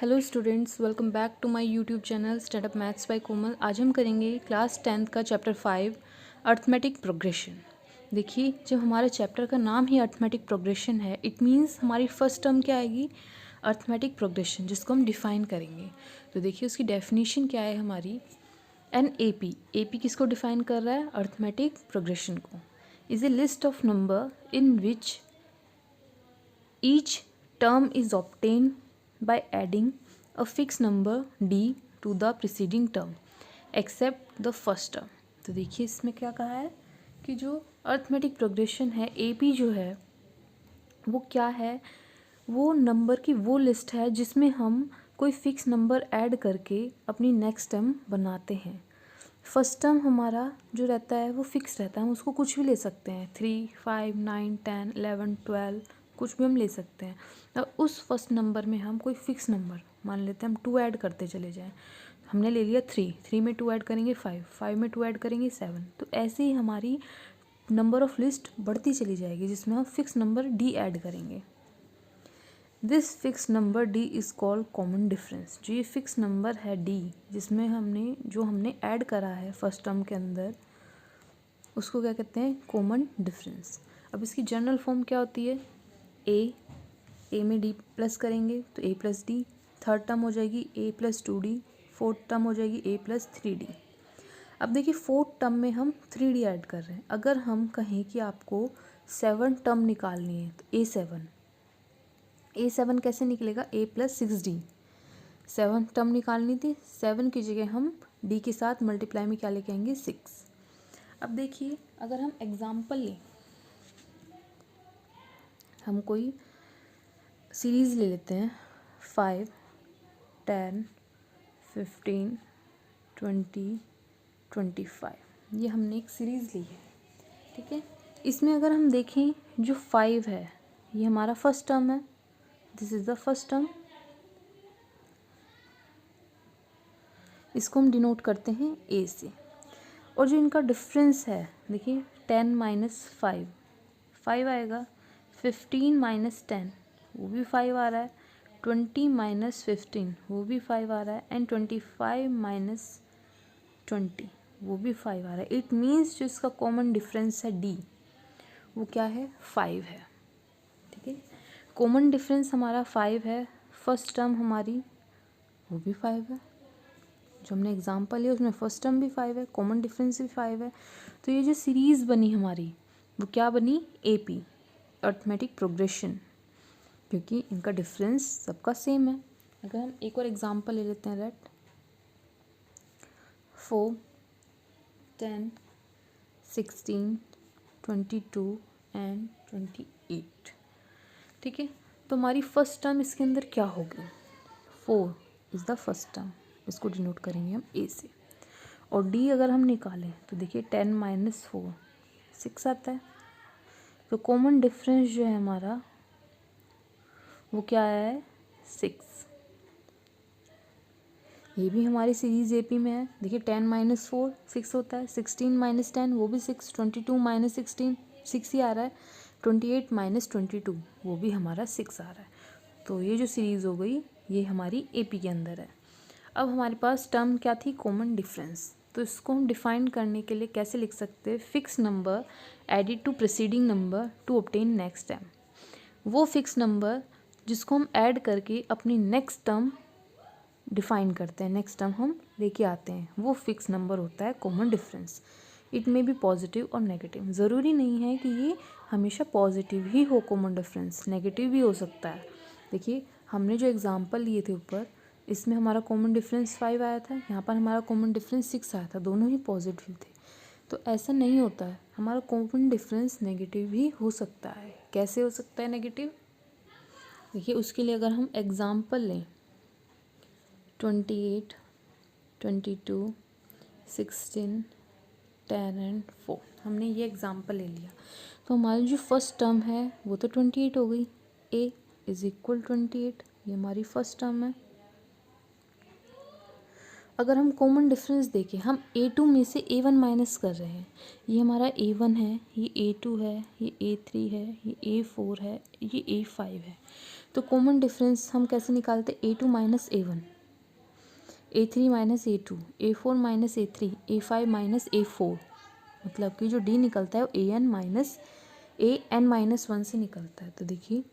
Hello students, welcome back to my YouTube channel standup maths by Komal. आज हम करेंगे class 10th का chapter 5 arithmetic progression. देखिए, जब हमारे चैप्टर का नाम ही अर्थमेटिक प्रोग्रेशन है, इट मीन्स हमारी फर्स्ट टर्म क्या आएगी? अर्थमेटिक प्रोग्रेशन, जिसको हम डिफ़ाइन करेंगे। तो देखिए उसकी डेफिनेशन क्या है हमारी। एन ए पी किसको डिफ़ाइन कर रहा है? अर्थमेटिक प्रोग्रेशन को। Is a list of number in which each term is obtained by adding a fixed number d to the preceding term except the first term। तो देखिए इसमें क्या कहा है कि जो अर्थमेटिक प्रोग्रेशन है AP जो है वो क्या है, वो नंबर की वो लिस्ट है जिसमें हम कोई फिक्स नंबर ऐड करके अपनी नेक्स्ट टर्म बनाते हैं। फर्स्ट टर्म हमारा जो रहता है वो फिक्स रहता है, हम उसको कुछ भी ले सकते हैं, 3, 5, 9, 10, 11, 12 कुछ भी हम ले सकते हैं। और उस फर्स्ट नंबर में हम कोई फिक्स नंबर मान लेते हैं, हम 2 ऐड करते चले जाएं। हमने ले लिया 3 में 2 ऐड करेंगे 5 में 2 ऐड करेंगे 7। तो ऐसे ही हमारी नंबर ऑफ लिस्ट बढ़ती चली जाएगी जिसमें हम फिक्स नंबर डी ऐड करेंगे। This fix number D is called common difference. जो ये फिक्स नंबर है डी, जिसमें हमने ऐड करा है फर्स्ट टर्म के अंदर, उसको क्या कहते हैं? Common difference. अब इसकी जनरल फॉर्म क्या होती है? ए में डी प्लस करेंगे तो ए प्लस डी, थर्ड टर्म हो जाएगी ए प्लस 2d, फोर्थ टर्म हो जाएगी ए प्लस 3d। अब देखिए फोर्थ टर्म में हम 3d ऐड कर रहे हैं। अगर हम कहें कि आपको 7 टर्म निकालनी है तो ए7 कैसे निकलेगा? ए प्लस 6d। 7 टर्म निकालनी थी, 7 की जगह हम d के साथ मल्टीप्लाई में क्या लेके आएंगे? 6। अब देखिए अगर हम एग्जाम्पल लें, हम कोई सीरीज़ ले लेते हैं 5, 10, 15, 20, 25। ये हमने एक सीरीज़ ली है, ठीक है। इसमें अगर हम देखें जो 5 है ये हमारा फर्स्ट टर्म है, this is the first term. इसको हम डिनोट करते हैं ए से। और जो इनका डिफरेंस है, देखिए 10 माइनस 5 आएगा, 15 माइनस 10 वो भी 5 आ रहा है, 20 माइनस 15 वो भी 5 आ रहा है, एंड 25 माइनस 20 वो भी 5 आ रहा है। इट मीन्स जो इसका कॉमन डिफरेंस है डी, वो क्या है? 5 है, ठीक है। कॉमन डिफरेंस हमारा 5 है, फर्स्ट टर्म हमारी वो भी 5 है। जो हमने एग्जाम्पल लिया उसमें फर्स्ट टर्म भी 5 है, कॉमन डिफरेंस भी 5 है। तो ये जो सीरीज़ बनी हमारी वो क्या बनी? AP अर्थमेटिक प्रोग्रेशन, क्योंकि इनका डिफरेंस सबका सेम है। अगर हम एक और एग्जांपल ले लेते हैं, लेट 4, 10, 16, 22 एंड 28, ठीक है। तो हमारी फर्स्ट टर्म इसके अंदर क्या होगी? 4 इज़ द फर्स्ट टर्म, इसको डिनोट करेंगे हम ए से। और डी अगर हम निकालें तो देखिए 10 माइनस 4 6 आता है। तो कॉमन डिफरेंस जो है हमारा वो क्या आया है? 6। ये भी हमारी सीरीज़ AP में है। देखिए 10 माइनस 4 6 होता है, 16 माइनस 10 वो भी 6, 22 माइनस 16 6 ही आ रहा है, 28 माइनस 22 वो भी हमारा 6 आ रहा है। तो ये जो सीरीज़ हो गई ये हमारी AP के अंदर है। अब हमारे पास टर्म क्या थी? Common difference. तो इसको हम डिफाइन करने के लिए कैसे लिख सकते हैं? Fix number added to preceding number two obtain next term. वो फिक्स नंबर जिसको हम ऐड करके अपनी नेक्स्ट टर्म डिफाइन करते हैं, नेक्स्ट टर्म हम लेके आते हैं, वो फिक्स नंबर होता है कॉमन डिफरेंस। इट में भी पॉजिटिव और नेगेटिव, ज़रूरी नहीं है कि ये हमेशा पॉजिटिव ही हो कॉमन डिफरेंस, नेगेटिव भी हो सकता है। देखिए हमने जो एग्जांपल लिए थे ऊपर, इसमें हमारा कॉमन डिफरेंस 5 आया था, यहाँ पर हमारा कॉमन डिफरेंस 6 आया था, दोनों ही पॉजिटिव थे। तो ऐसा नहीं होता है, हमारा कॉमन डिफरेंस नेगेटिव भी हो सकता है। कैसे हो सकता है नेगेटिव? देखिए उसके लिए अगर हम एग्जांपल लें 28, 22, 16, 10 एंड 4, हमने ये एग्जांपल ले लिया। तो हमारी जो फर्स्ट टर्म है वो तो 28 हो गई, a इज़ इक्वल 28, ये हमारी फर्स्ट टर्म है। अगर हम कॉमन डिफरेंस देखें, हम A2 में से A1 माइनस कर रहे हैं। ये हमारा A1 है, ये A2 है, ये A3 है, ये A4 है, ये A5 है। तो कॉमन डिफरेंस हम कैसे निकालते हैं? A2 minus A1, A3 minus A2, A4 minus A3, A5 minus A4। मतलब कि जो D निकलता है वो AN माइनस 1 से निकलता है। तो देखिए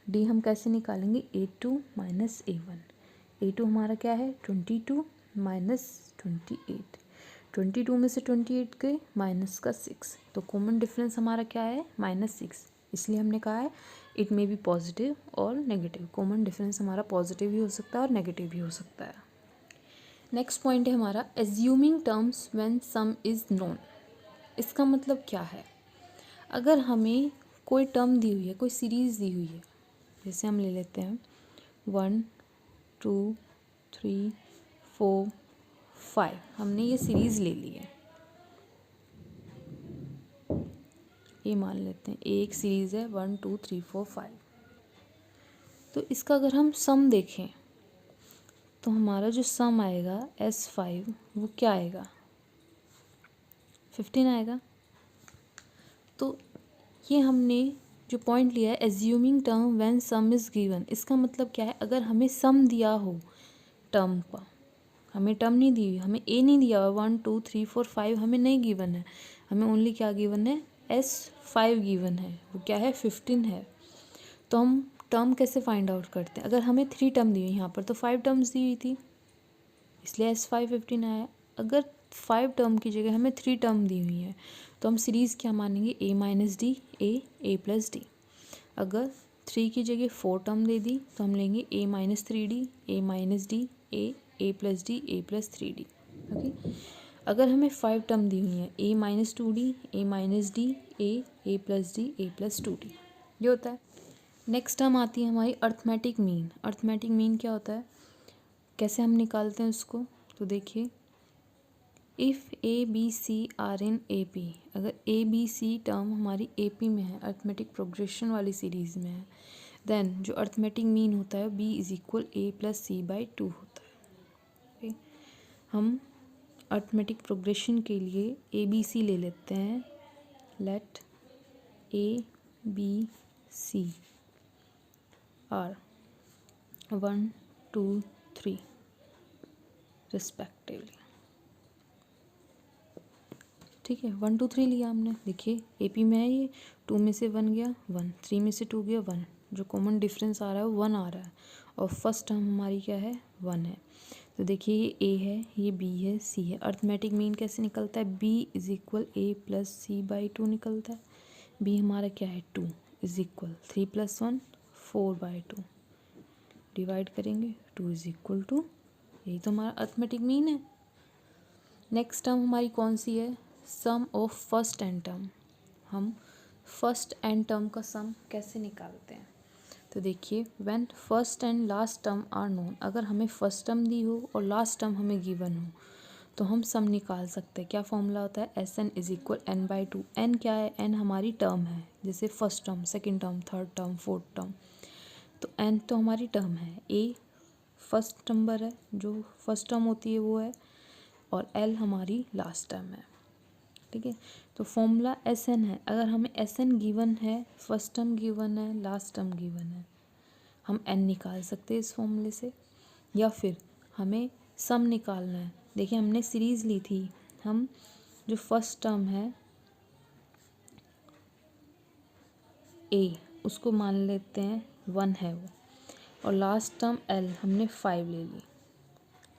D हम कैसे निकालेंगे? A2 minus A1। A2 हमारा क्या है? 22 माइनस 28। 22 में से 28 के माइनस का 6, तो कॉमन डिफरेंस हमारा क्या है? -6। इसलिए हमने कहा है इट मे बी पॉजिटिव और नेगेटिव। कॉमन डिफरेंस हमारा पॉजिटिव भी हो सकता है और नेगेटिव भी हो सकता है। नेक्स्ट पॉइंट है हमारा assuming terms when some is known. इसका मतलब क्या है? अगर हमें कोई टर्म दी हुई है, कोई सीरीज़ दी हुई है, जैसे हम ले लेते हैं 1 2 3 4 5, हमने ये सीरीज़ ले ली है। ये मान लेते हैं एक सीरीज़ है 1 2 3 4 5। तो इसका अगर हम सम देखें तो हमारा जो सम आएगा S5 वो क्या आएगा? 15 आएगा। तो ये हमने जो पॉइंट लिया है assuming term when some is given, इसका मतलब क्या है? अगर हमें सम दिया हो टर्म का, हमें टर्म नहीं दी हुई, हमें ए नहीं दिया हुआ, 1 2 3 4 5 हमें नहीं गिवन है, हमें ओनली क्या गिवन है? S5 गिवन है, वो क्या है? 15 है। तो हम टर्म कैसे फाइंड आउट करते हैं? अगर हमें 3 टर्म दी हुई, यहाँ पर तो 5 टर्म्स दी हुई थी, इसलिए S5 15 आया। अगर 5 टर्म की जगह हमें 3 टर्म दी हुई है तो हम सीरीज़ क्या मानेंगे? A minus D, A plus D. अगर 3 की जगह 4 टर्म दे दी तो हम लेंगे A minus 3D, A minus D, A plus D, A plus 3D। Okay. अगर हमें 5 टर्म दी हुई है A minus 2D, A minus D, A plus D, A plus 2D, ये होता है। नेक्स्ट टर्म आती है हमारी अर्थमेटिक मीन। अर्थमेटिक मीन क्या होता है? कैसे हम निकालते हैं उसको? तो देखिए if ABC are in AP, अगर ABC टर्म हमारी AP में है, अर्थमेटिक प्रोग्रेशन वाली सीरीज़ में है, देन जो अर्थमेटिक मीन होता है B is equal A plus C/2 होता है। okay? हम अर्थमेटिक प्रोग्रेशन के लिए ABC ले लेते हैं। Let ABC are 1 2 3 respectively. ठीक है, 1 2 3 लिया हमने। देखिए AP में है, ये 2 में से 1 गया 1, 3 में से 2 गया 1, जो कॉमन डिफरेंस आ रहा है वो 1 आ रहा है, और फर्स्ट टर्म हमारी क्या है? 1 है। तो देखिए ये A है, ये B है, C है। अर्थमेटिक मीन कैसे निकलता है? B is equal A plus C/2 निकलता है। B हमारा क्या है? 2 इज़ इक्वल 3 प्लस 1 4/2, डिवाइड करेंगे 2 इज़ इक्वल टू, यही तो हमारा अर्थमेटिक मीन है। नेक्स्ट टर्म हमारी कौन सी है? Sum of first and term. हम फर्स्ट एंड टर्म का सम कैसे निकालते हैं? तो देखिए when first and last term are known, अगर हमें फर्स्ट टर्म दी हो और लास्ट टर्म हमें गिवन हो तो हम सम निकाल सकते हैं। क्या फॉर्मूला होता है? SN is equal N/2। N क्या है? N हमारी टर्म है, जैसे first term, second term, third term, fourth term. तो N तो हमारी टर्म है, A फर्स्ट नंबर है, जो फर्स्ट टर्म होती है वो है, और L हमारी लास्ट टर्म है। ठीक है, तो फॉर्मूला SN है। अगर हमें SN गिवन है, फर्स्ट टर्म गिवन है, लास्ट टर्म गिवन है, हम N निकाल सकते हैं इस फॉर्मूले से। या फिर हमें सम निकालना है। देखिए हमने सीरीज़ ली थी, हम जो फर्स्ट टर्म है A उसको मान लेते हैं 1 है वो, और लास्ट टर्म L हमने 5 ले ली।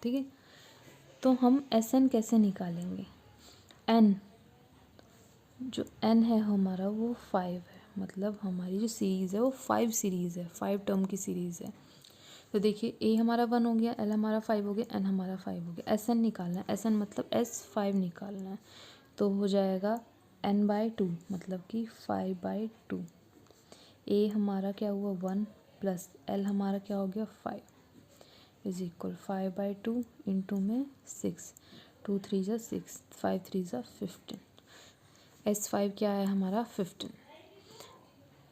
ठीक है, तो हम SN कैसे निकालेंगे? N, जो N है हमारा वो 5 है, मतलब हमारी जो सीरीज़ है वो 5 सीरीज़ है, 5 टर्म की सीरीज़ है। तो देखिए A हमारा 1 हो गया, L हमारा 5 हो गया, N हमारा 5 हो गया। SN निकालना है, SN मतलब S5 निकालना है, तो हो जाएगा N/2 मतलब कि 5/2। A हमारा क्या हुआ? 1 प्लस L हमारा क्या हो गया? 5 इज इक्वल 5/2 इंटू में 6, 2 3 जा 6, 5 3 जा 15। S5 क्या है हमारा? 15।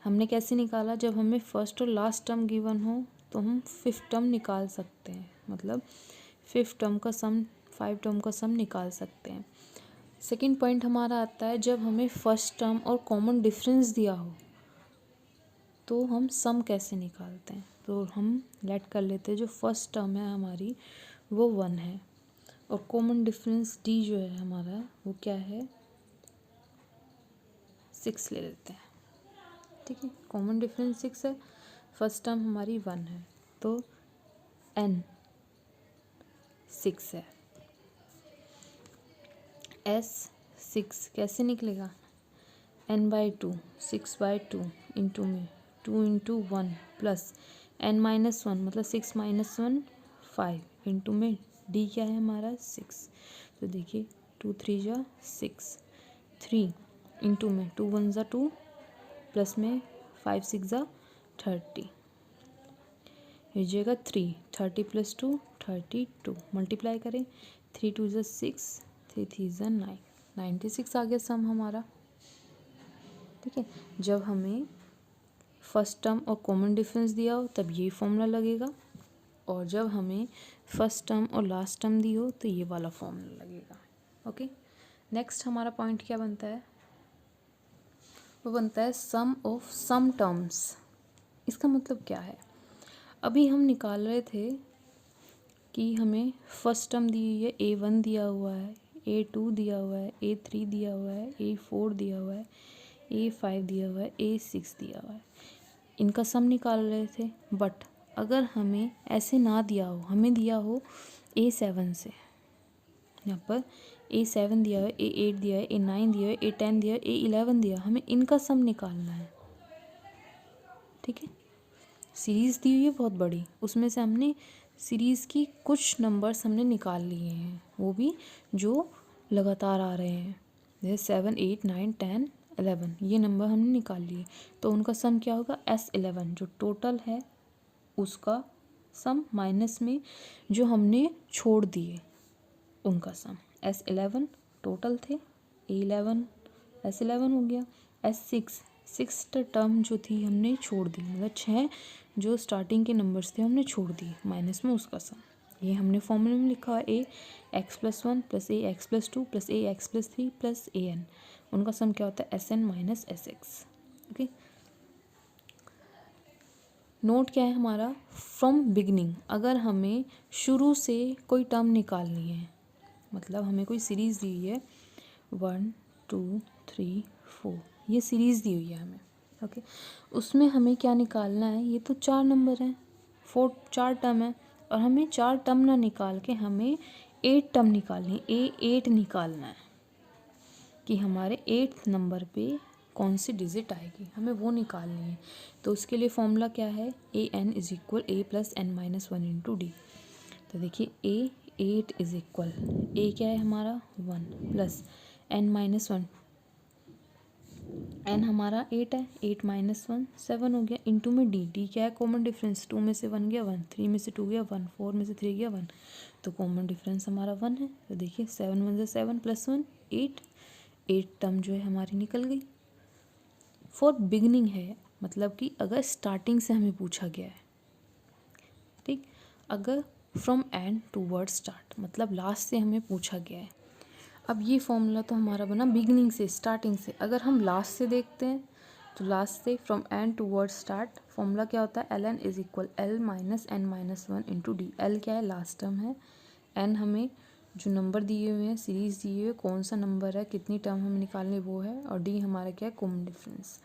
हमने कैसे निकाला? जब हमें फर्स्ट और लास्ट टर्म गिवन हो तो हम फिफ्थ टर्म निकाल सकते हैं, मतलब फिफ्थ टर्म का सम 5 टर्म का सम निकाल सकते हैं। सेकंड पॉइंट हमारा आता है जब हमें फर्स्ट टर्म और कॉमन डिफरेंस दिया हो तो हम सम कैसे निकालते हैं। तो हम लेट कर लेते हैं जो फर्स्ट टर्म है हमारी वो 1 है और कॉमन डिफरेंस डी जो है हमारा वो क्या है 6 ले लेते हैं। ठीक है, कॉमन डिफरेंस 6 है, फर्स्ट टर्म हमारी 1 है, तो n 6 है। s 6 कैसे निकलेगा, n/2 6/2 इंटू में 2 इंटू 1 प्लस n-1 मतलब 6 - 1 5 इंटू में d क्या है हमारा 6। तो देखिए 2 3 जा 6 3 इंटू में 2 1 जा 2 प्लस में 5 6 जा 30 हो जाएगा 3 30 + 2 32 मल्टीप्लाई करें 3 2 जा 6 3 3 जा 9 96 आ गया सम हमारा। ठीक है, जब हमें फर्स्ट टर्म और कॉमन डिफरेंस दिया हो तब ये फॉर्मूला लगेगा और जब हमें फर्स्ट टर्म और लास्ट टर्म दी हो तो ये वाला फॉर्मूला लगेगा। ओके, नेक्स्ट हमारा पॉइंट क्या बनता है, वो बनता है सम ऑफ सम टर्म्स। इसका मतलब क्या है, अभी हम निकाल रहे थे कि हमें फर्स्ट टर्म दी हुई है A1 दिया हुआ है, A2 दिया हुआ है, A3 दिया हुआ है, A4 दिया हुआ है, A5 दिया हुआ है, A6 दिया हुआ है, इनका सम निकाल रहे थे। बट अगर हमें ऐसे ना दिया हो, हमें दिया हो A7 से, यहाँ पर A7 दिया है, A8 दिया है, A9 दिया है, A10 दिया है, A11 दिया, हमें इनका सम निकालना है। ठीक है, सीरीज़ दी हुई है बहुत बड़ी, उसमें से हमने सीरीज़ की कुछ नंबर्स हमने निकाल लिए हैं, वो भी जो लगातार आ रहे हैं, जैसे 7 8 9 10 11 ये नंबर हमने निकाल लिए। तो उनका सम क्या होगा S11 जो टोटल है उसका सम माइनस में जो हमने छोड़ दिए उनका सम। S11 टोटल थे, A11 S11 हो गया, S6 सिक्स टर्म जो थी हमने छोड़ दी, मतलब 6 जो स्टार्टिंग के नंबर्स थे हमने छोड़ दिए, माइनस में उसका सम। ये हमने फॉर्मूले में लिखा है ax+1 + ax+2 + ax+3 + an, उनका सम क्या होता है Sn - Sx। ओके, नोट क्या है हमारा, फ्रॉम बिगनिंग, अगर हमें शुरू से कोई टर्म निकालनी है, मतलब हमें कोई सीरीज़ दी हुई है 1 2 3 4 ये सीरीज़ दी हुई है हमें। ओके, उसमें हमें क्या निकालना है, ये तो 4 नंबर हैं, 4 टर्म है और हमें 4 टर्म ना निकाल के हमें 8 टर्म निकालनी है, A8 निकालना है कि हमारे 8th नंबर पे कौन सी डिजिट आएगी, हमें वो निकालनी है। तो उसके लिए फॉर्मूला क्या है, an = a + n - 1 × d। तो देखिए A8 = a क्या है हमारा 1 + n - 1, n हमारा 8 है, 8 - 1 7 हो गया, इंटू में d क्या है कॉमन डिफरेंस, 2 में से 1 गया 1, 3 में से 2 गया 1, 4 में से 3 गया 1, तो कॉमन डिफरेंस हमारा 1 है। तो देखिए 7 × 1 = 7 + 1 8 टर्म जो है हमारी निकल गई। फॉर बिगनिंग है, मतलब कि अगर स्टार्टिंग से हमें पूछा गया है। ठीक, अगर फ्रॉम एंड टूवर्ड स्टार्ट मतलब लास्ट से हमें पूछा गया है। अब ये फॉर्मूला तो हमारा बना बिगनिंग से, स्टार्टिंग से। अगर हम लास्ट से देखते हैं तो लास्ट से from and toward start formula क्या होता है, ln = l - n - 1 × d। l क्या है लास्ट टर्म है, n हमें जो नंबर दिए हुए हैं, सीरीज़ दिए हुए कौन सा नंबर है, कितनी टर्म हमें निकालनी वो है, और d हमारा क्या है common difference.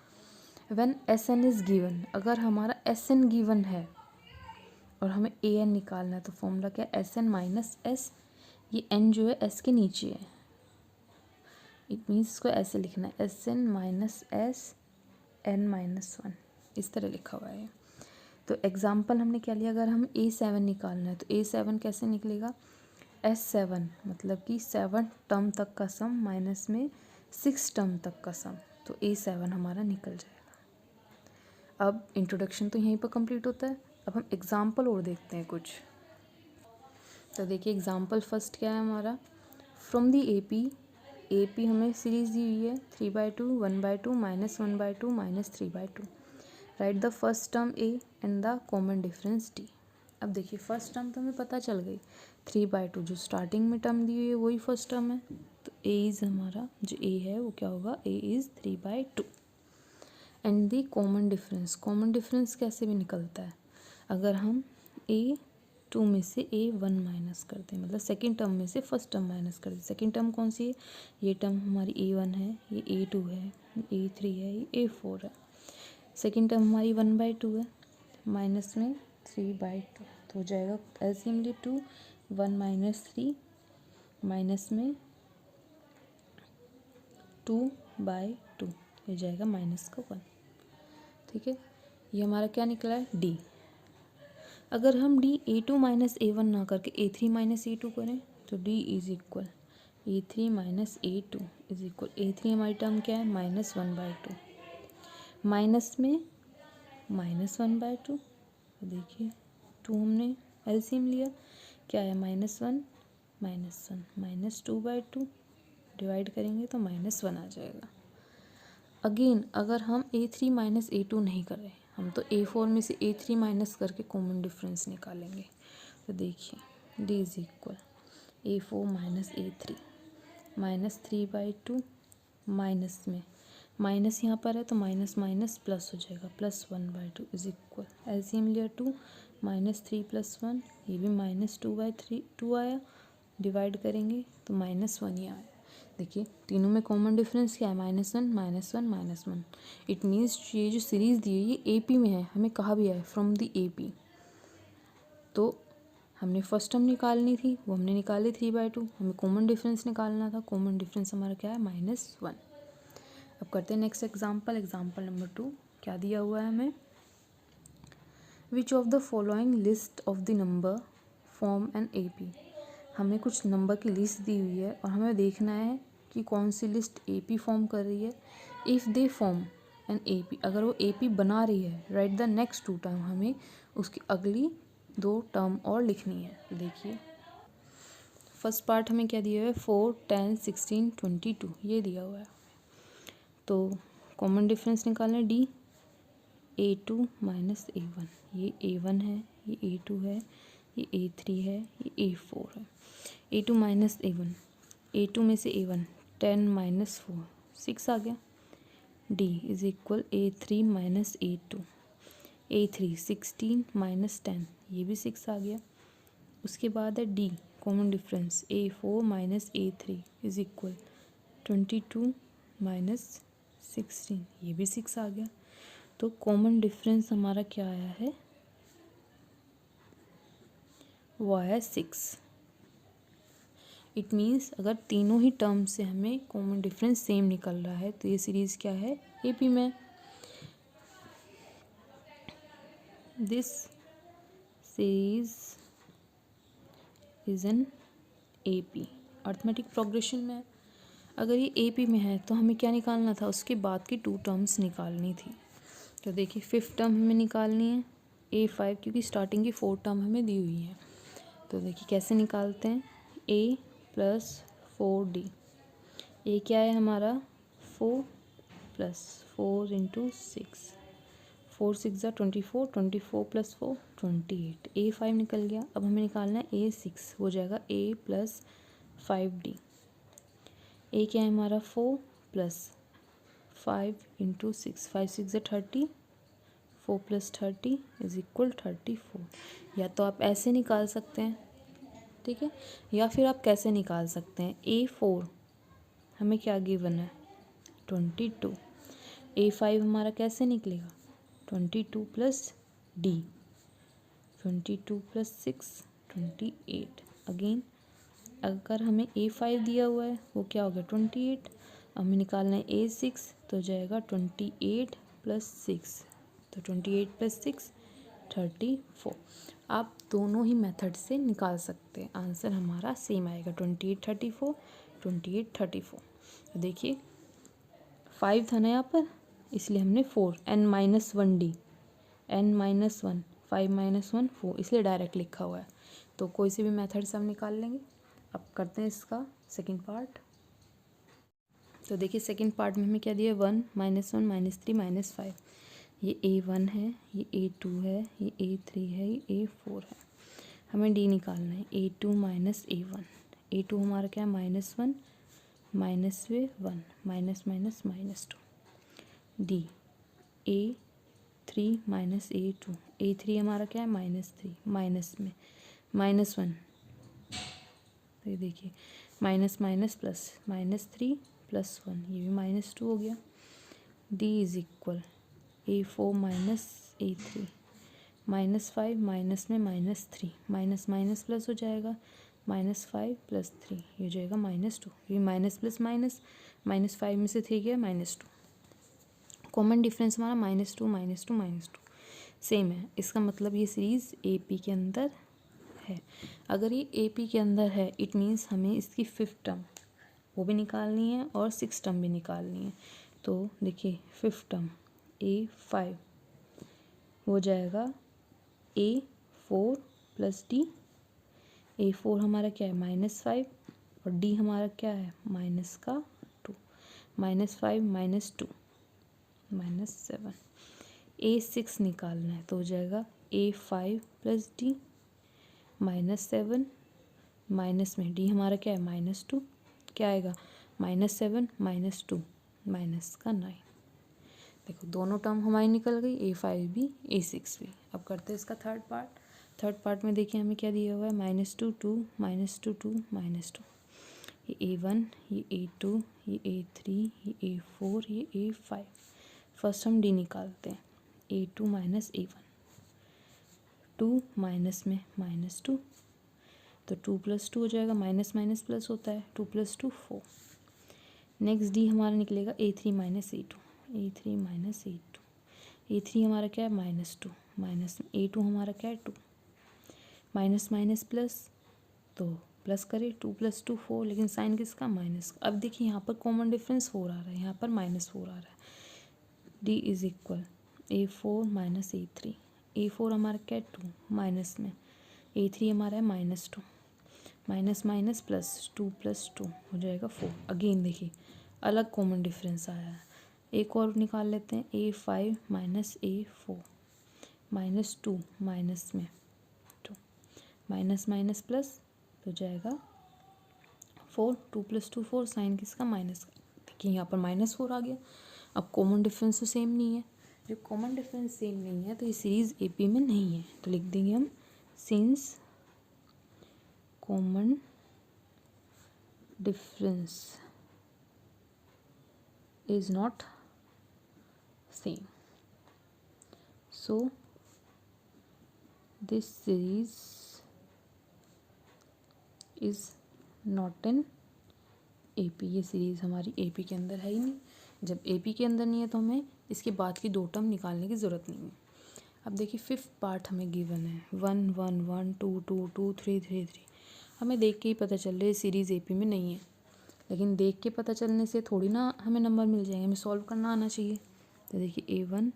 When Sn is given, अगर हमारा Sn गिवन है और हमें an निकालना है तो फॉर्मूला क्या है Sn - S, ये n जो है s के नीचे है, इट मीन्स इसको ऐसे लिखना है Sn - S n - 1, इस तरह लिखा हुआ है। तो एग्जाम्पल हमने क्या लिया, अगर हमें A7 निकालना है तो A7 कैसे निकलेगा, S7 मतलब कि 7 टर्म तक का सम माइनस में 6 टर्म तक का सम, तो A7 हमारा निकल जाएगा। अब इंट्रोडक्शन तो यहीं पर कंप्लीट होता है। अब हम एग्जाम्पल और देखते हैं कुछ। तो देखिए एग्जाम्पल फर्स्ट क्या है हमारा, फ्रॉम दी AP हमें सीरीज़ दी हुई है 3/2 1/2 -1/2 -3/2। Right the first term A and the common difference D। अब देखिए फर्स्ट टर्म तो हमें पता चल गई 3/2 जो स्टार्टिंग में टर्म दी हुई है वही फर्स्ट टर्म है, तो ए इज़ हमारा जो ए है वो क्या होगा, A is 3/2। And the common difference कैसे भी निकलता है, अगर हम ए 2 में से ए 1 माइनस करते हैं, मतलब सेकेंड टर्म में से फर्स्ट टर्म माइनस करते हैं। सेकेंड टर्म कौन सी है, ये टर्म हमारी A1 है, ये A2 है, ये A3 है, ये A4 है। सेकेंड टर्म हमारी 1/2 है, माइनस में 3/2 तो हो जाएगा एलसीएम ले 2, 1 माइनस 3 माइनस में 2/2 हो जाएगा माइनस का 1। ठीक है, ये हमारा क्या निकला है, डी। अगर हम डी A2 माइनस A1 ना करके A3 माइनस A2 करें तो D is equal A3 minus A2 is equal A3 हमारी टर्म क्या है, -1/2 माइनस में -1/2। देखिए 2 हमने एलसीएम लिया, क्या है -1 -2/2 डिवाइड करेंगे तो -1 आ जाएगा। अगेन अगर हम A3 माइनस A2 नहीं कर रहे, हम तो A4 में से A3 माइनस करके कॉमन डिफरेंस निकालेंगे। तो देखिए D is equal A4 minus A3 -3/2 minus में माइनस यहाँ पर है तो माइनस माइनस प्लस हो जाएगा, +1/2 इज इक्वल एलसीएम लिया 2 -3 + 1 ये भी -2/2 आया, डिवाइड करेंगे तो -1 ही आया। देखिए तीनों में कॉमन डिफरेंस क्या है, -1 -1 -1। इट मीन्स ये जो सीरीज़ दी है ये AP में है, हमें कहा भी है फ्रॉम द AP। तो हमने फर्स्ट टर्म निकालनी थी, वो हमने निकाली 3/2, हमें कॉमन डिफरेंस निकालना था, कॉमन डिफरेंस हमारा क्या है, -1। अब करते हैं नेक्स्ट एग्जाम्पल नंबर 2। क्या दिया हुआ है हमें, which of the following list of the number form an AP। हमें कुछ नंबर की लिस्ट दी हुई है और हमें देखना है कि कौन सी लिस्ट AP फॉर्म कर रही है। If they form an AP, अगर वो AP बना रही है, राइट द नेक्स्ट 2 टर्म, हमें उसकी अगली 2 टर्म और लिखनी है। देखिए फर्स्ट पार्ट हमें क्या दिया हुआ है, 4 10 16 22 ये दिया हुआ है। तो कॉमन डिफरेंस निकालना D A2 माइनस A1, ये A1 है, ये A2 है, ये A3 है, ये A4 है। A2 माइनस A1, A2 में से A1 10 माइनस 4 6 आ गया। D is equal A3 minus A2, A3 16 minus 10 ये भी 6 आ गया। उसके बाद है D common difference A4 minus A3 is equal 22 minus 16 ये भी 6 आ गया। तो कॉमन डिफरेंस हमारा क्या आया है, वो आया 6। इट मीन्स अगर तीनों ही टर्म से हमें कॉमन डिफरेंस सेम निकल रहा है तो ये सीरीज़ क्या है, AP में। This series is an AP, arithmetic progression में। अगर ये AP में है तो हमें क्या निकालना था, उसके बाद की 2 टर्म्स निकालनी थी। तो देखिए 5th टर्म हमें निकालनी है A5, क्योंकि स्टार्टिंग की 4 टर्म हमें दी हुई है। तो देखिए कैसे निकालते हैं, A + 4D। A क्या है हमारा 4 + 4 × 6, 4 6 = 24, 24 + 4 28, A5 निकल गया। अब हमें निकालना है A6, हो जाएगा A + 5D। A क्या है हमारा 4 + 5 × 6, 5 6 = 30, 4 + 30 = 34। या तो आप ऐसे निकाल सकते हैं, ठीक है, या फिर आप कैसे निकाल सकते हैं, A4 हमें क्या गिवन है 22, A5 हमारा कैसे निकलेगा 22 + D, 22 + 6 28। अगेन अगर हमें A5 दिया हुआ है वो क्या हो गया 28, हमें निकालना है A6 तो हो जाएगा 28 + 6, तो 28 + 6 34। आप दोनों ही मेथड से निकाल सकते हैं, आंसर हमारा सेम आएगा 28 34 28 34। तो देखिए 5 था ना यहाँ पर, इसलिए हमने 4 n - 1D n - 1 5 - 1 4 इसलिए डायरेक्ट लिखा हुआ है। तो कोई से भी मेथड से हम निकाल लेंगे। अब करते हैं इसका सेकंड पार्ट। तो देखिए सेकंड पार्ट में हमें क्या दिया, 1 - 1 - 3 - 5। ये A1 है, ये A2 है, ये A3 है, ये A4 है। हमें डी निकालना है, A2 माइनस A1। A2 हमारा क्या है, -1 माइनस में 1 minus minus -2। D A3 minus A2। A3 हमारा क्या है, -3 माइनस में -1, तो ये देखिए माइनस माइनस प्लस, -3 + 1, ये भी -2 हो गया। D is equal A4 minus A3, -5 minus में -3, माइनस माइनस प्लस हो जाएगा, -5 + 3, ये हो जाएगा -2। ये माइनस प्लस माइनस, -5 में से 3 गया -2। कॉमन डिफरेंस हमारा -2 -2 -2 सेम है। इसका मतलब ये सीरीज़ AP के अंदर है। अगर ये AP के अंदर है इट मीन्स हमें इसकी 5th टर्म वो भी निकालनी है और 6th टर्म भी निकालनी है। तो देखिए 5th टर्म A5 हो जाएगा A4 + D। A4 हमारा क्या है, -5 और D हमारा क्या है, -2, -5 -2 -7। A6 निकालना है तो हो जाएगा A5 + D -7 माइनस में D हमारा क्या है, -2, क्या आएगा, -7 -2 -9। देखो दोनों टर्म हमारी निकल गई, A5 भी A6 भी। अब करते हैं इसका थर्ड पार्ट। थर्ड पार्ट में देखिए हमें क्या दिया हुआ है, -2 2 -2 2 -2। ये A1, ये A2, ये A3, ये A4, ये A5। फर्स्ट हम D निकालते हैं, A2 माइनस A1, 2 माइनस में -2, तो 2 + 2 हो जाएगा, माइनस माइनस प्लस होता है, 2 + 2 4। नेक्स्ट D हमारा निकलेगा A3 minus A2, A3 minus A2। A3 हमारा क्या है, -2 माइनस A2 हमारा क्या है 2, माइनस माइनस प्लस, तो प्लस करें, 2 + 2 4, लेकिन साइन किसका, माइनस। अब देखिए यहाँ पर कॉमन डिफरेंस 4 आ रहा है, यहाँ पर -4 आ रहा है। D is equal A4 minus A3। A4 हमारा क्या है 2 माइनस में, A3 हमारा है -2, माइनस माइनस प्लस, 2 + 2 हो जाएगा 4। अगेन देखिए अलग कॉमन डिफरेंस आया है। एक और निकाल लेते हैं, A5 माइनस A4, -2 माइनस में 2, माइनस माइनस प्लस तो जाएगा 4, 2 + 2 4, साइन किसका, माइनस का। देखिए यहाँ पर -4 आ गया। अब कॉमन डिफरेंस तो सेम नहीं है, जब कॉमन डिफरेंस सेम नहीं है तो ये सीरीज़ AP में नहीं है, तो लिख देंगे हम since common difference is not same, so this series is not in AP। ये सीरीज़ हमारी AP के अंदर है ही नहीं। जब AP के अंदर नहीं है तो हमें इसके बाद की 2 टर्म निकालने की ज़रूरत नहीं है। अब देखिए 5th पार्ट हमें गिवन है, 1 1 1 2 2 2 3 3 3। हमें देख के ही पता चल रहा है सीरीज़ AP में नहीं है, लेकिन देख के पता चलने से थोड़ी ना हमें नंबर मिल जाएंगे, हमें सॉल्व करना आना चाहिए। तो देखिए A1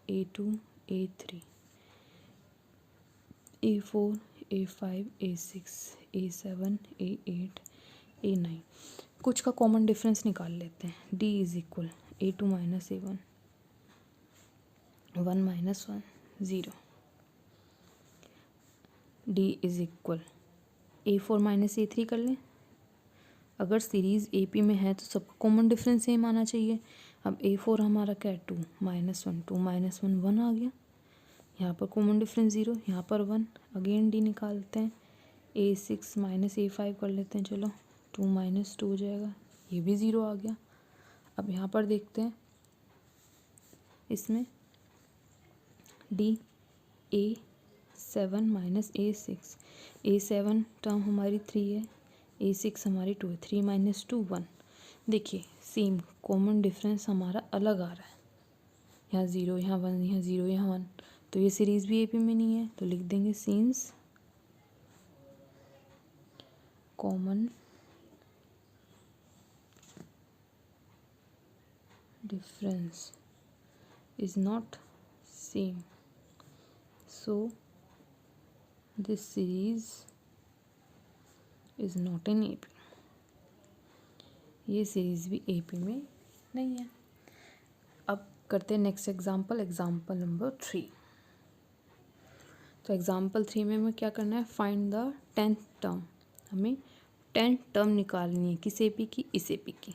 A2 A3 A4 A5 A6 A7 A8 A9। कुछ का कॉमन डिफरेंस निकाल लेते हैं। D is equal A2 minus A1, 1 minus 1 0। D is equal A4 minus A3 कर लें। अगर सीरीज़ AP में है तो सबका कॉमन डिफरेंस सेम आना चाहिए। अब A4 हमारा क्या है 2 -1, 2 - 1 1 आ गया। यहाँ पर कॉमन डिफरेंस 0, यहाँ पर 1। अगेन D निकालते हैं, A6 माइनस A5 कर लेते हैं, चलो 2 - 2 हो जाएगा, ये भी 0 आ गया। अब यहाँ पर देखते हैं इसमें D A7 minus A6, A7 term हमारी 3 है, A6 हमारी 2 है, 3 - 2 1। देखिए सेम कॉमन डिफरेंस हमारा अलग आ रहा है, यहाँ 0 यहाँ 1 यहाँ 0 यहाँ 1, तो ये सीरीज़ भी AP में नहीं है, तो लिख देंगे since common difference is not same, so this series is not in AP। ये सीरीज़ भी AP में नहीं है। अब करते हैं नेक्स्ट एग्जाम्पल, एग्जाम्पल नंबर 3। तो एग्जाम्पल 3 में हमें क्या करना है, फाइंड द 10th टर्म। हमें 10 टर्म निकालनी है, किस एपी की, इस एपी की।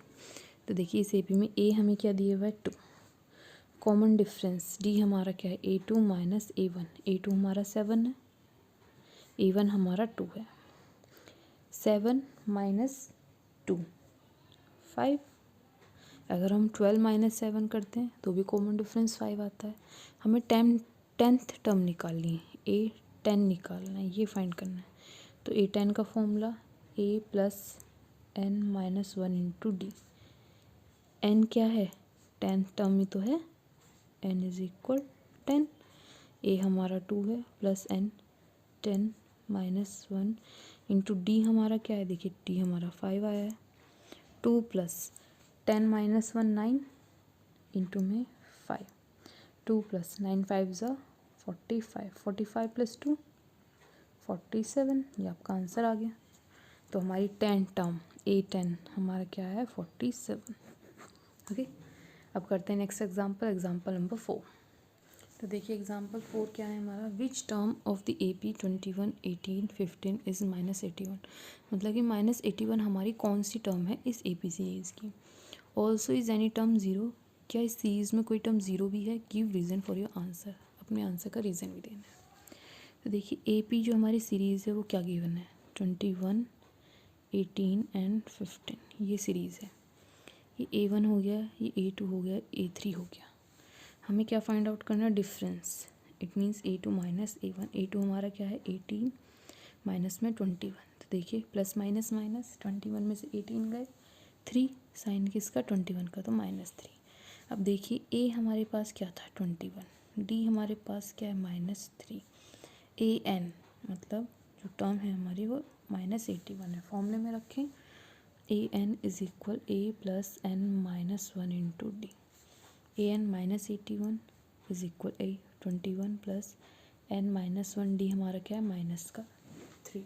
तो देखिए इस एपी में ए हमें क्या दिया हुआ है 2, कॉमन डिफरेंस डी हमारा क्या है A2 माइनस A1। A2 हमारा 7 है, A1 हमारा 2 है। 7 माइनस 2 5। अगर हम 12 माइनस 7 करते हैं तो भी कॉमन डिफरेंस 5 आता है। हमें 10th टर्म निकालनी है, A10 निकालना है, ये फाइंड करना है। तो A10 का formula A plus n minus 1 into D. n क्या है, 10th टर्म ही तो है, n इज इक्वल 10। A हमारा 2 है plus n 10 minus 1 into D हमारा क्या है, देखिए डी हमारा 5 आया है। 2 प्लस 10 माइनस 1 9 इंटू में 5। 2 प्लस 9 5 ज़ा 45, 45 प्लस 2 47, ये आपका आंसर आ गया। तो हमारी 10 टर्म A10 हमारा क्या है 47। ओके, अब करते हैं नेक्स्ट एग्जांपल नंबर 4। तो देखिए एग्जांपल 4 क्या है हमारा, which term of the AP 21 18 15 is minus 81। मतलब कि माइनस 81 हमारी कौन सी टर्म है इस AP सीरीज़ की। Also is any term zero, क्या इस सीरीज़ में कोई टर्म ज़ीरो भी है। Give reason for your answer, अपने आंसर का रीज़न भी देना है। तो देखिए AP जो हमारी सीरीज़ है वो क्या गिवन है, 21 18 एंड 15, ये सीरीज़ है। ये A1 हो गया, ये A2 हो गया, A3 हो गया। हमें क्या फाइंड आउट करना है, difference. It means A2 minus A1। A2 हमारा क्या है 18 माइनस में 21। तो देखिए प्लस माइनस माइनस, 21 में से 18 गए, 3 साइन किसका 21 का, तो माइनस 3। अब देखिए A हमारे पास क्या था 21, D हमारे पास क्या है माइनस 3, AN मतलब जो टर्म है हमारी वो माइनस 81 है। फॉर्मूले में रखें AN is equal A plus N minus 1 into D. AN minus 81 is equal A 21 plus N minus 1, D हमारा क्या है माइनस का 3।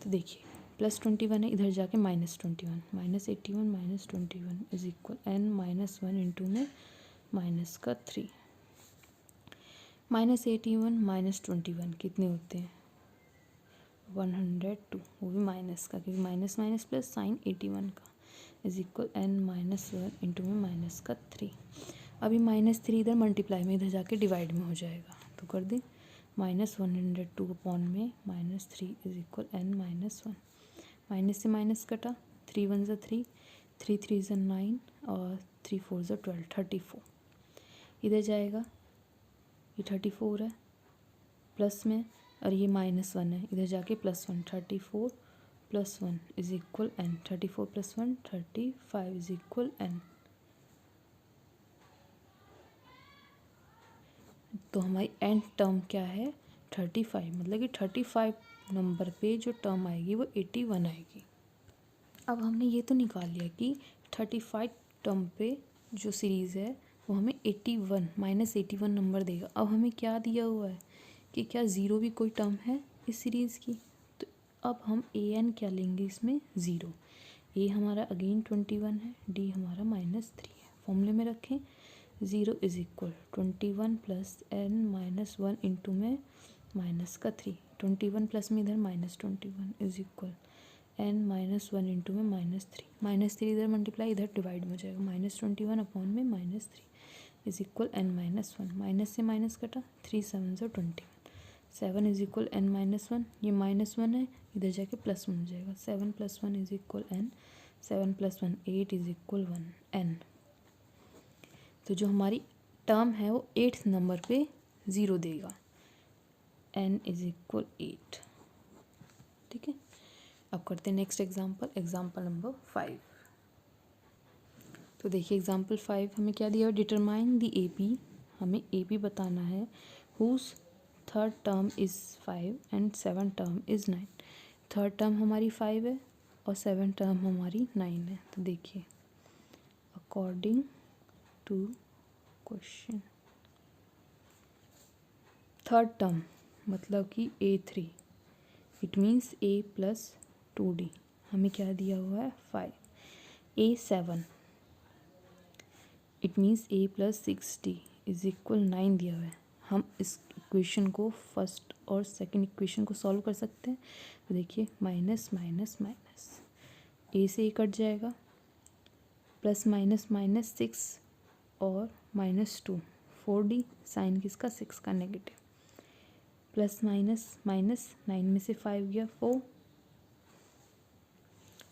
तो देखिए प्लस 21 है, इधर जाके minus 21, minus 81 minus 21 is equal N minus 1 into में माइनस का 3। माइनस 81 माइनस 21 कितने होते हैं 102, वो भी माइनस का, क्योंकि माइनस माइनस प्लस साइन 81 का is equal N minus 1 into में माइनस का 3। अभी माइनस 3 इधर मल्टीप्लाई में, इधर जाके डिवाइड में हो जाएगा, तो कर दें माइनस 102 अपॉन में minus 3 is equal N minus 1। Minus से माइनस कटा, 3 1 ज़ा 3, 3 3 ज़ा 9 और 3 4 ज़ा 12, 34 इधर जाएगा, ये 34 है प्लस में, और ये माइनस 1 है, इधर जाके plus 1, 34 plus 1 is equal N। 34 plus 1 35 is equal N। तो हमारी एंड टर्म क्या है 35, मतलब कि 35 नंबर पे जो टर्म आएगी वो 81 आएगी। अब हमने ये तो निकाल लिया कि 35 टर्म पे जो सीरीज़ है वो हमें 81 माइनस 81 नंबर देगा। अब हमें क्या दिया हुआ है कि क्या ज़ीरो भी कोई टर्म है इस सीरीज़ की। तो अब हम AN क्या लेंगे इसमें, ज़ीरो। A हमारा अगेन 21 है, D हमारा माइनस 3 है। फॉर्मूले में रखें 0 is equal 21 plus N minus 1 into में माइनस का 3। 21 प्लस में इधर minus 21 is equal N minus 1 into में माइनस 3। माइनस 3 इधर मल्टीप्लाई, इधर डिवाइड में हो जाएगा, माइनस 21 अपॉन में minus 3 is equal N minus 1। Minus से माइनस कटा, 3 7 ज़ा 21, 7 इज इक्वल N माइनस 1। ये माइनस 1 है, इधर जाके प्लस 1 हो जाएगा, 7 plus 1 is equal N। 7 plus 1 8 is equal 1 N। तो जो हमारी टर्म है वो 8th नंबर पे ज़ीरो देगा, N इज इक्वल 8। ठीक है, अब करते हैं नेक्स्ट एग्जाम्पल नंबर 5। तो देखिए एग्जाम्पल 5 हमें क्या दिया है, डिटरमाइन द AP। हमें AP बताना है whose third term is 5 and 7 term is 9। Third term हमारी 5 है और 7 टर्म हमारी 9 है। तो देखिए according to question, third term मतलब कि A3, it means A plus 2D। हमें क्या दिया हुआ है 5। A7 it means A plus 6D is equal 9 दिया हुआ है। हम इस इक्वेशन को, फर्स्ट और सेकंड इक्वेशन को सॉल्व कर सकते हैं। तो देखिए माइनस माइनस माइनस, ए से ए कट जाएगा, प्लस माइनस माइनस 6 और -2, 4D, साइन किसका 6 का नेगेटिव, प्लस माइनस माइनस 9 में से 5 गया 4,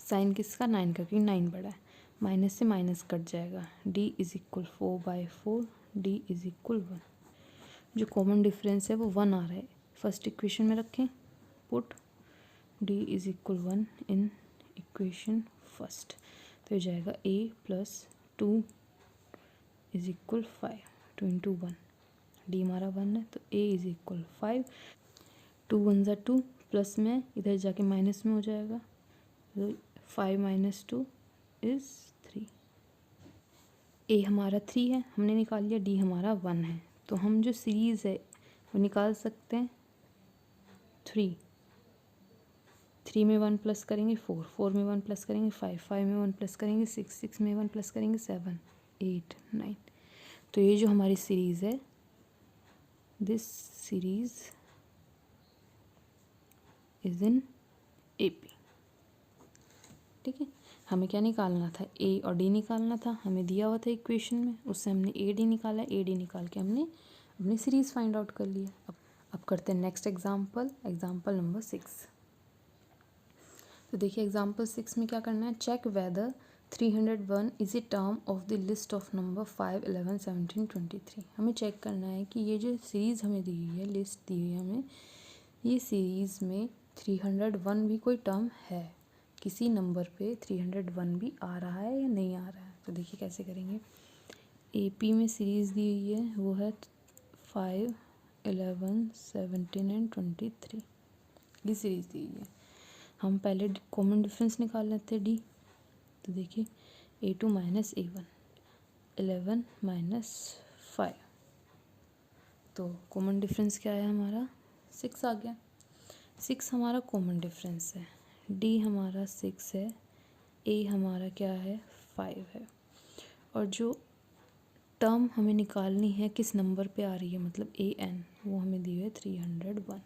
साइन किसका 9 का, क्योंकि 9 बड़ा है, माइनस से माइनस कट जाएगा, D is equal 4/4, D is equal 1। जो कॉमन डिफरेंस है वो 1 आ रहा है, फर्स्ट इक्वेशन में रखें, put D is equal 1 in equation first, तो हो जाएगा A plus 2 is equal 5, 2 into 1, D हमारा 1 है तो A इज इक्वल 5, 2 1 ज़ा 2, प्लस में इधर जाके माइनस में हो जाएगा, तो 5 - 2 इज़ 3, A हमारा 3 है हमने निकाल लिया, D हमारा 1 है, तो हम जो सीरीज़ है वो निकाल सकते हैं 3 में 1 प्लस करेंगे 4, 4 में 1 प्लस करेंगे 5, 5 में 1 प्लस करेंगे 6, 6 में 1 प्लस करेंगे 7, 8, 9। तो ये जो हमारी सीरीज़ है, this series is in AP। ठीक है, हमें क्या निकालना था, A और D निकालना था, हमें दिया हुआ था इक्वेशन में, उससे हमने AD निकाला, AD निकाल के हमने अपनी सीरीज़ फाइंड आउट कर लिया। अब करते हैं नेक्स्ट एग्जाम्पल, एग्जाम्पल नंबर 6। तो देखिए एग्जाम्पल 6 में क्या करना है, check whether 301 is a term of the list of number 5, 11, 17, 23। हमें चेक करना है कि ये जो सीरीज़ हमें दी हुई है, लिस्ट दी हुई है हमें, ये सीरीज़ में 301 भी कोई टर्म है, किसी नंबर पे 301 भी आ रहा है या नहीं आ रहा है। तो देखिए कैसे करेंगे, AP में सीरीज़ दी हुई है वो है 5, 11, 17 एंड 23, ये सीरीज़ दी हुई है। हम पहले कॉमन डिफरेंस निकाल लेते हैं D, तो देखिए A2 - A1, 11 - 5, तो कॉमन डिफरेंस क्या है हमारा 6 आ गया, 6 हमारा कॉमन डिफरेंस है, D हमारा 6 है, A हमारा क्या है 5 है, और जो टर्म हमें निकालनी है किस नंबर पे आ रही है, मतलब AN, वो हमें दी है 301।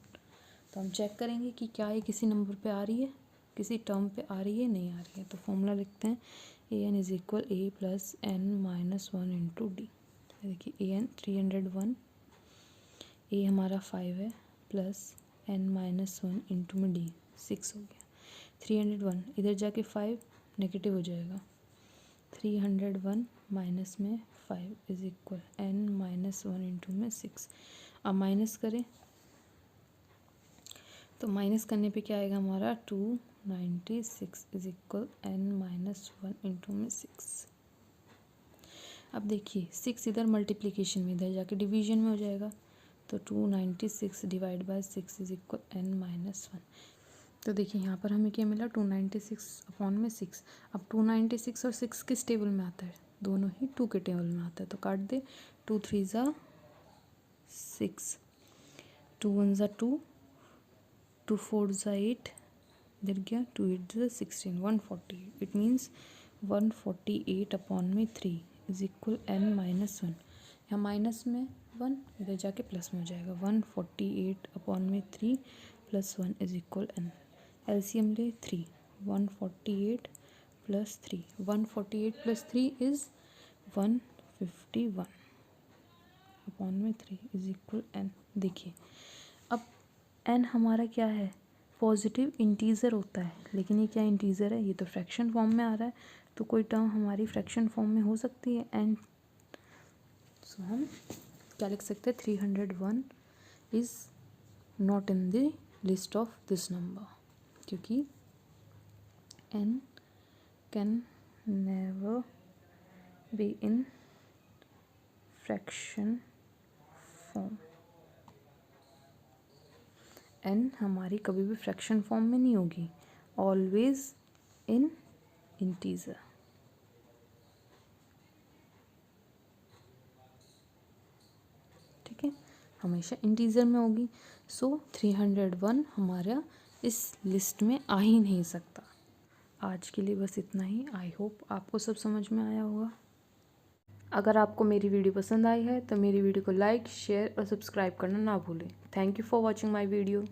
तो हम चेक करेंगे कि क्या ये किसी नंबर पे आ रही है, किसी टर्म पे आ रही है नहीं आ रही है। तो फॉर्मूला लिखते हैं, AN is equal A plus N - 1 into D। देखिए AN 301, A हमारा 5 है, प्लस N - 1 इंटू में D 6 हो गया, 301 इधर जाके 5 नेगेटिव हो जाएगा, 301 माइनस में 5 इज इक्वल N - 1 इंटू में 6। अब माइनस करें तो माइनस करने पे क्या आएगा हमारा 296 इज इक्वल N - 1 इंटू में 6। अब देखिए 6 इधर मल्टीप्लिकेशन में, इधर जाके डिवीजन में हो जाएगा, तो 296 divide by 6 is equal N - 1। तो देखिए यहाँ पर हमें क्या मिला, 296 अपॉन में 6। अब 296 और 6 किस टेबल में आता है, दोनों ही 2 के टेबल में आता है, तो काट दे, 2 3 ज़ा 6, 2 1 ज़ा 2, 2 4 ज़ा 8, इधर गया 2 8 ज़ा 16, 148। इट मीन्स 148 अपॉन में 3 इज इक्वल N - 1। यहाँ माइनस में 1 इधर जाके प्लस में हो जाएगा, 148 अपॉन में 3 plus 1 is equal N। LCM ले 3, 148 प्लस 3, 148 प्लस 3 इज़ 151 अपॉन में 3 इज इक्वल N। देखिए अब N हमारा क्या है, पॉजिटिव इंटीजर होता है, लेकिन ये क्या इंटीजर है, ये तो फ्रैक्शन फॉर्म में आ रहा है, तो कोई टर्म हमारी फ्रैक्शन फॉर्म में हो सकती है N। सो हम क्या लिख सकते हैं, 301 is not in the list of this number, क्योंकि N can never be in fraction form। N हमारी कभी भी फ्रैक्शन फॉर्म में नहीं होगी, ऑलवेज इन इंटीजर। ठीक है, हमेशा इंटीजर में होगी। सो 301 हमारा इस लिस्ट में आ ही नहीं सकता। आज के लिए बस इतना ही। आई होप आपको सब समझ में आया होगा। अगर आपको मेरी वीडियो पसंद आई है तो मेरी वीडियो को लाइक, शेयर और सब्सक्राइब करना ना भूलें। Thank you for watching my video.